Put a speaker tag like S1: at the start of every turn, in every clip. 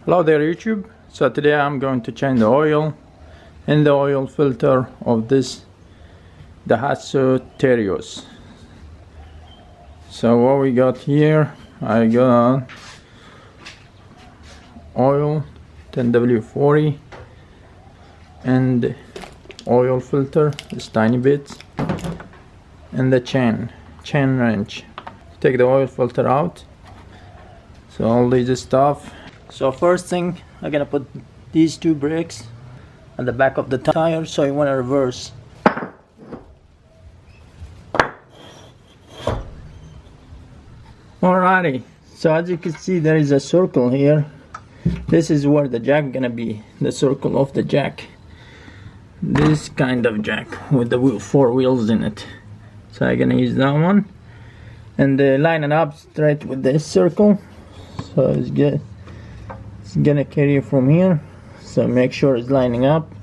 S1: Hello there YouTube. So today I'm going to change the oil in the oil filter of this Daihatsu Terios. So what we got here, I got oil 10W40 and oil filter, this tiny bit, and the chain wrench. Take the oil filter out. So all this stuff. So first thing, I'm gonna put these two brakes at the back of the tire, so you want to reverse. Alrighty, so as you can see there is a circle here. This is where the jack gonna be, the circle of the jack. This kind of jack with the four wheels in it. So I'm gonna use that one and line it up straight with this circle. So it's good. It's gonna carry it from here, so make sure it's lining up,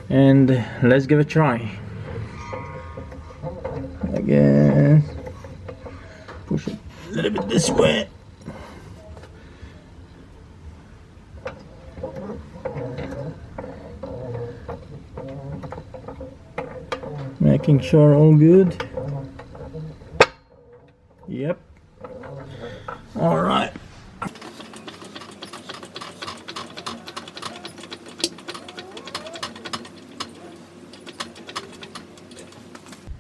S1: and let's give it a try. Again, push it a little bit this way. Making sure all good. Yep. All right.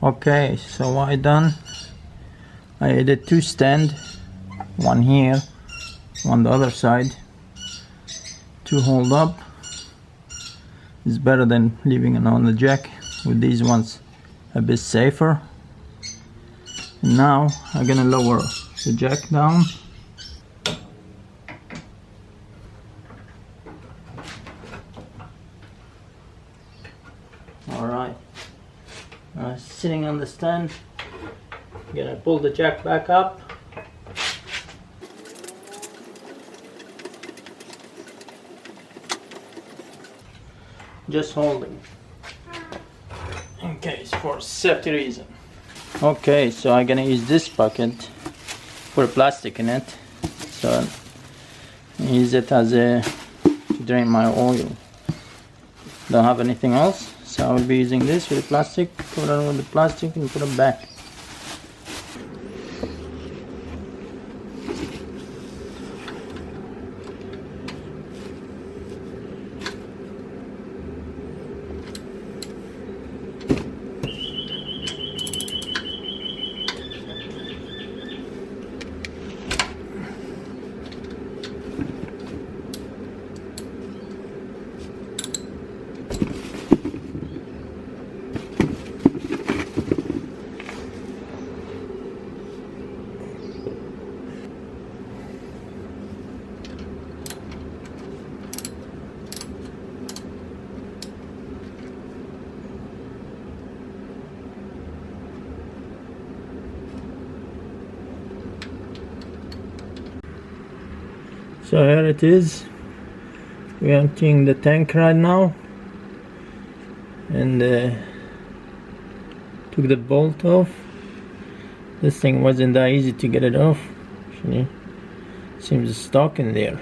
S1: Okay, so what I done, I added two stand, one here, one the other side, to hold up. It's better than leaving it on the jack. With these ones a bit safer. And now I'm gonna lower the jack down. Alright. Sitting on the stand, I'm gonna pull the jack back up. Just holding in case for safety reason. Okay, so I'm gonna use this bucket, put plastic in it, so use it as a to drain my oil. Don't have anything else, so I will be using this with the plastic. Put it with the plastic and put it back. So here it is. We're emptying the tank right now, and took the bolt off. This thing wasn't that easy to get it off. Actually, seems stuck in there.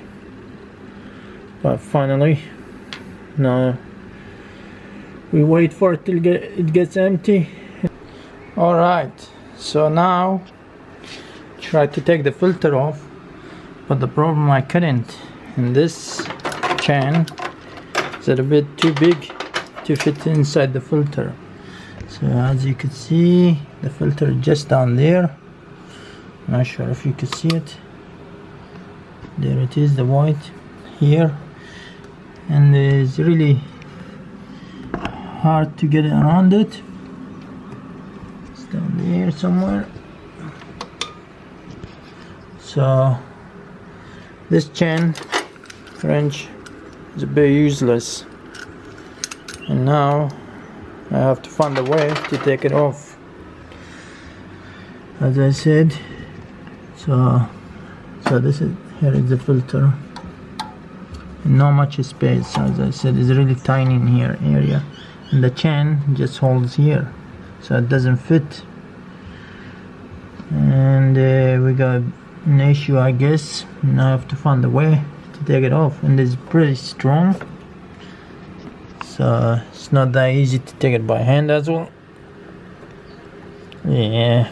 S1: But finally, now we wait for it till it gets empty. All right. So now try to take the filter off. But the problem, I couldn't, and this chain is a bit too big to fit inside the filter. So as you can see, the filter is just down there. Not sure if you can see it. There it is, the white here, and it's really hard to get around it. It's down there somewhere. So this chain wrench is a bit useless, and now I have to find a way to take it off, as I said. So this is, here is the filter, and not much space. As I said, it's really tiny in here area, and the chain just holds here, so it doesn't fit. And we got an issue, I guess. Now I have to find a way to take it off, and it's pretty strong, so it's not that easy to take it by hand as well. Yeah,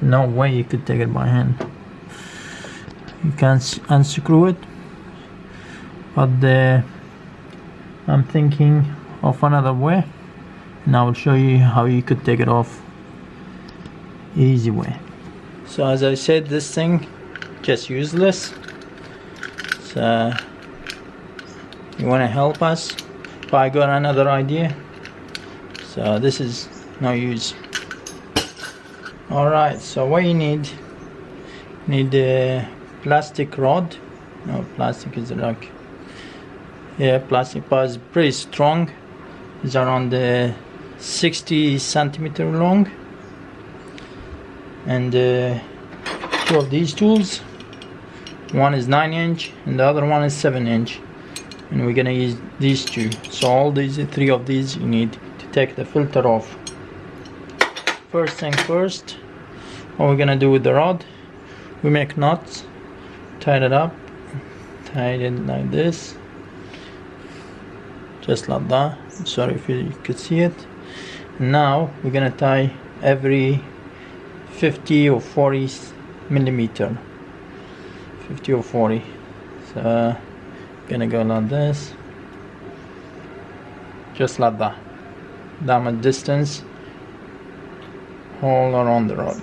S1: no way you could take it by hand. You can't unscrew it, but I'm thinking of another way, and I will show you how you could take it off easy way. So as I said, this thing just useless, so you want to help us, but I got another idea, so this is no use. Alright, so what you need a plastic rod. No, plastic is like, yeah, plastic, but it's pretty strong. It's around 60 centimeter long, and two of these tools. One is 9-inch and the other one is 7-inch, and we're gonna use these two. So all these three of these you need to take the filter off. First thing first, what we're gonna do with the rod, we make knots, tie it up, tie it like this, just like that. Sorry if you could see it. Now we're gonna tie every 50 or 40 millimeter, 50 or 40. So gonna go like this, just like that. That much distance all around the rod.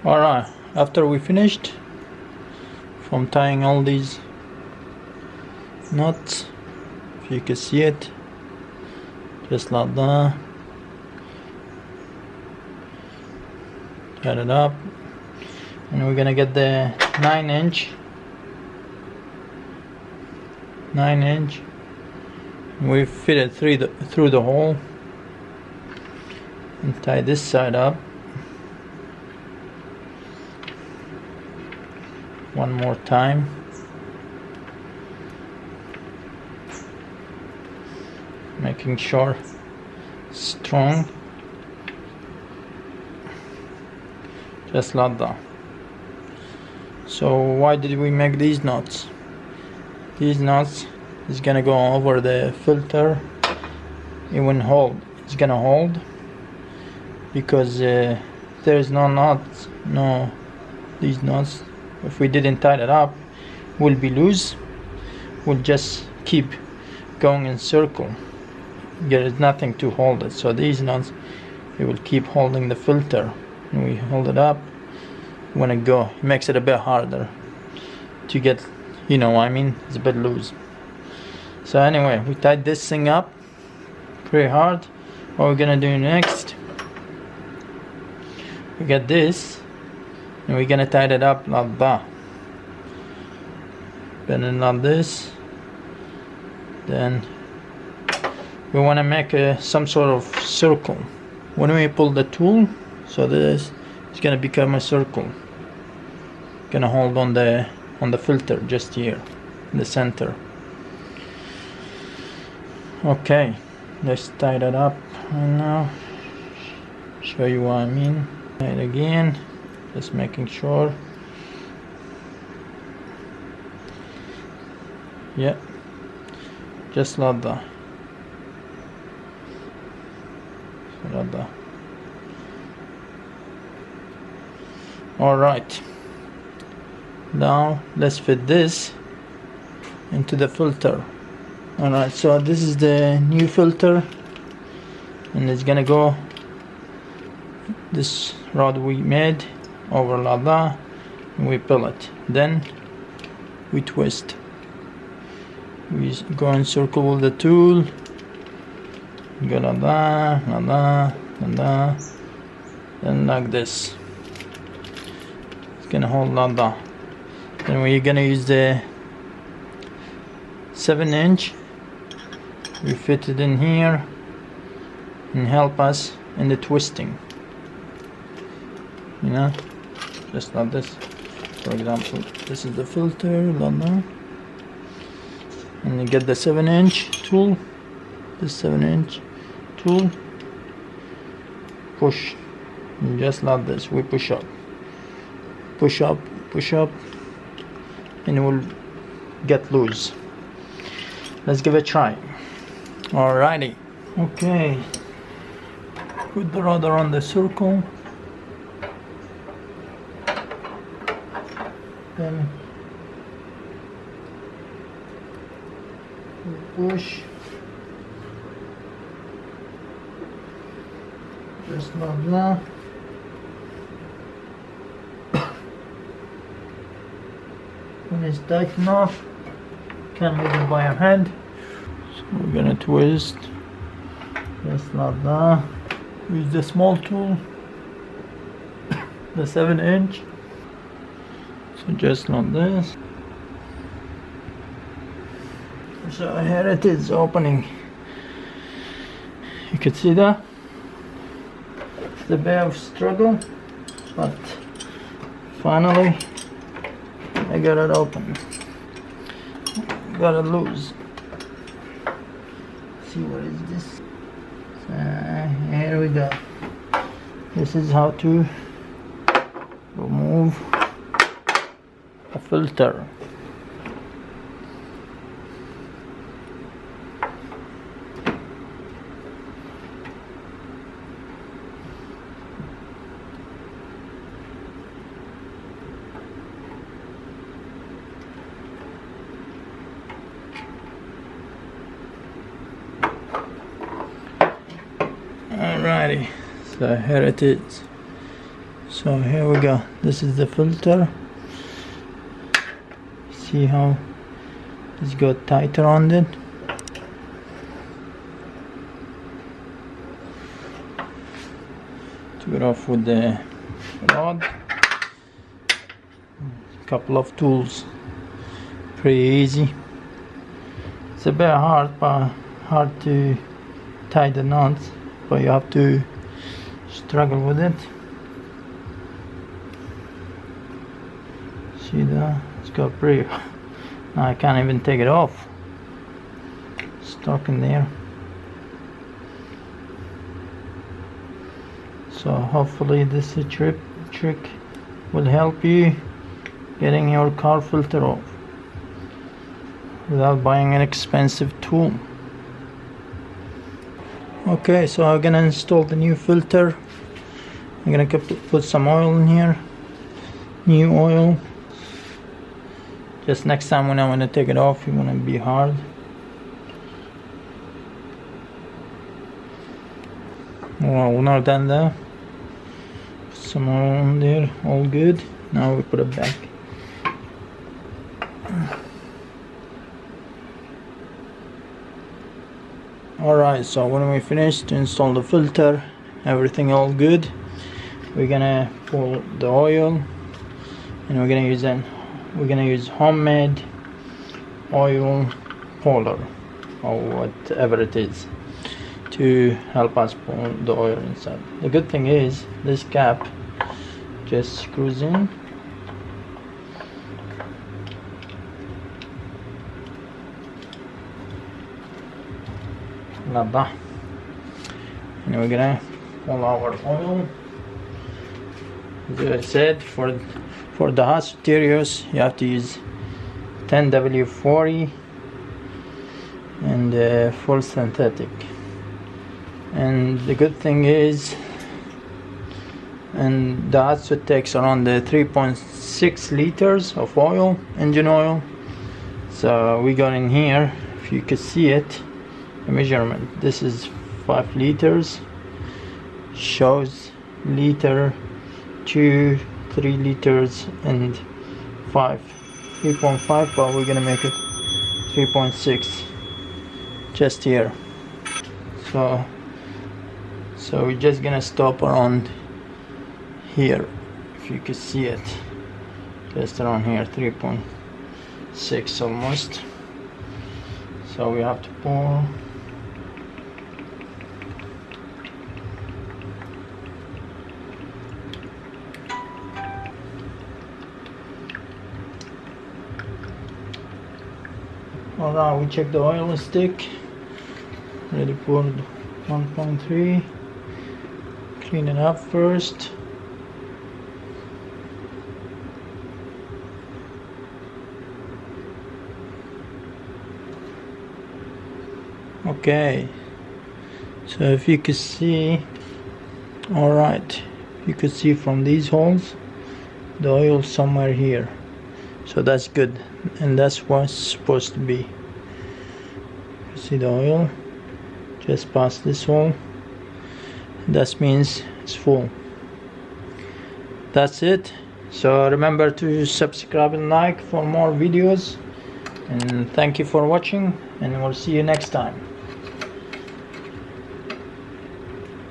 S1: Alright, after we finished from tying all these knots, if you can see it, just like that, tie it up, and we're gonna get the 9-inch, and we fit it through the hole and tie this side up. One more time. Making sure strong, just like that. So why did we make these knots? These knots is gonna go over the filter. It won't hold. It's gonna hold because there is no knots. No, these knots, if we didn't tie it up, will be loose. We'll just keep going in circle. There is nothing to hold it. So these knots, it will keep holding the filter. When we hold it up, when it go, it makes it a bit harder to get, you know what I mean, it's a bit loose. So anyway, we tied this thing up pretty hard. What we're gonna do next, we get this, and we're gonna tie it up like that, bend it like this. Then we want to make some sort of circle when we pull the tool, so this is gonna become a circle, gonna hold on the filter just here in the center. Okay, let's tie that up and now show you what I mean. Tie it again, just making sure. Yeah, just like that. Like that. All right. Now let's fit this into the filter. All right. So this is the new filter, and it's gonna go this rod we made over like that, and we pull it. Then we twist. We go in circle with the tool. Go like that, like that, like that, and like this. It's gonna hold like that. Then we're gonna use the 7-inch. We fit it in here and help us in the twisting. You know, just like this. For example, this is the filter, like that. And you get the 7-inch tool. tool, the 7-inch tool. Push, and just like this. We push up, push up, push up, and it will get loose. Let's give it a try. Alrighty. Okay. Put the rudder on the circle. Then push. Just like that. When it's tight enough, can move it by your hand. So we're gonna twist just like that. Use the small tool, the 7-inch. So just like this. So here it is opening. You can see that. It's a bit of struggle, but finally I got it open. Got it loose. See, what is this? Here we go. This is how to remove a filter. Alrighty, so here it is. So here we go. This is the filter. See how it's got tighter on it. Took it off with the rod. Couple of tools. Pretty easy. It's a bit hard, but hard to tie the knots. But you have to struggle with it. See that? It's got pretty. Now I can't even take it off. Stuck in there. So hopefully this trick will help you getting your car filter off without buying an expensive tool. Okay, so I'm gonna install the new filter. I'm gonna put some oil in here, new oil. Just next time when I want to take it off, you want to be hard. Well, we're not done there. Put some oil in there, all good. Now we put it back. Alright, so when we finish to install the filter, everything all good, we're gonna pour the oil, and we're gonna use homemade oil puller or whatever it is to help us pull the oil inside. The good thing is this cap just screws in. Like that. And we're gonna pull our oil. As I said, for the Daihatsu Terios, you have to use 10W40 and full synthetic. And the good thing is, and Daihatsu takes around 3.6 liters of oil, engine oil. So we got in here, if you could see it, the measurement. This is 5 liters. Shows liter, 2, 3 liters, and 3.5, but we're gonna make it 3.6 just here. So we're just gonna stop around here, if you could see it, just around here, 3.6 almost. So we have to pour. Alright, we check the oil stick. ready for 1.3. Clean it up first. Okay, so if you could see, alright, you could see from these holes the oil somewhere here, so that's good, and that's what's supposed to be. You see the oil just past this hole, that means it's full. That's it. So remember to subscribe and like for more videos, and thank you for watching, and we'll see you next time.